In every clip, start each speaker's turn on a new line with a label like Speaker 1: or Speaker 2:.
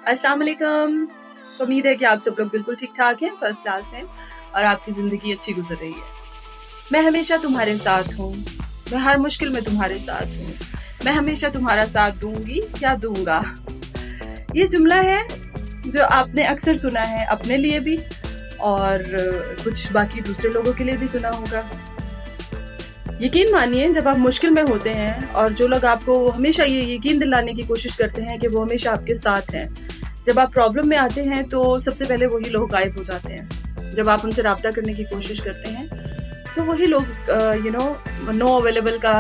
Speaker 1: अस्सलाम वालेकुम। उम्मीद है कि आप सब लोग बिल्कुल ठीक ठाक हैं, फर्स्ट क्लास हैं और आपकी ज़िंदगी अच्छी गुजर रही है। मैं हमेशा तुम्हारे साथ हूँ, मैं हर मुश्किल में तुम्हारे साथ हूँ, मैं हमेशा तुम्हारा साथ दूंगी या दूंगा। ये जुमला है जो आपने अक्सर सुना है, अपने लिए भी और कुछ बाकी दूसरे लोगों के लिए भी सुना होगा। यकीन मानिए, जब आप मुश्किल में होते हैं और जो लोग आपको हमेशा ये यकीन दिलाने की कोशिश करते हैं कि वो हमेशा आपके साथ हैं, जब आप प्रॉब्लम में आते हैं तो सबसे पहले वही लोग गायब हो जाते हैं। जब आप उनसे रब्ता करने की कोशिश करते हैं तो वही लोग नो अवेलेबल का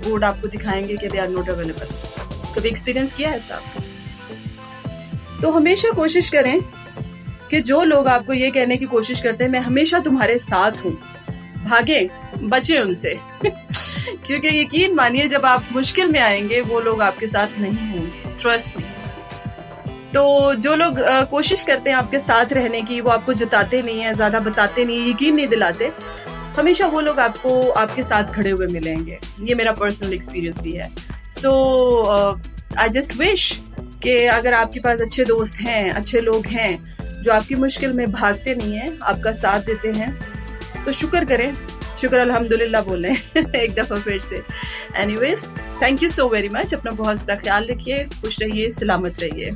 Speaker 1: बोर्ड आपको दिखाएंगे कि दे आर नॉट अवेलेबल। कभी एक्सपीरियंस किया है ऐसा? तो हमेशा कोशिश करें कि जो लोग आपको ये कहने की कोशिश करते हैं मैं हमेशा तुम्हारे साथ हूँ, भागे, बचे उनसे क्योंकि यकीन मानिए, जब आप मुश्किल में आएंगे वो लोग आपके साथ नहीं होंगे, ट्रस्ट मी। तो जो लोग कोशिश करते हैं आपके साथ रहने की, वो आपको जताते नहीं है, ज्यादा बताते नहीं, यकीन नहीं दिलाते, हमेशा वो लोग आपको आपके साथ खड़े हुए मिलेंगे। ये मेरा पर्सनल एक्सपीरियंस भी है। सो आई जस्ट विश कि अगर आपके पास अच्छे दोस्त हैं, अच्छे लोग हैं जो आपकी मुश्किल में भागते नहीं हैं, आपका साथ देते हैं, तो शुक्र करें, शुक्र अल्हम्दुलिल्लाह बोलें एक दफ़ा फिर से। Anyways, thank you so very much. अपना बहुत ज़्यादा ख्याल रखिए, खुश रहिए, सलामत रहिए।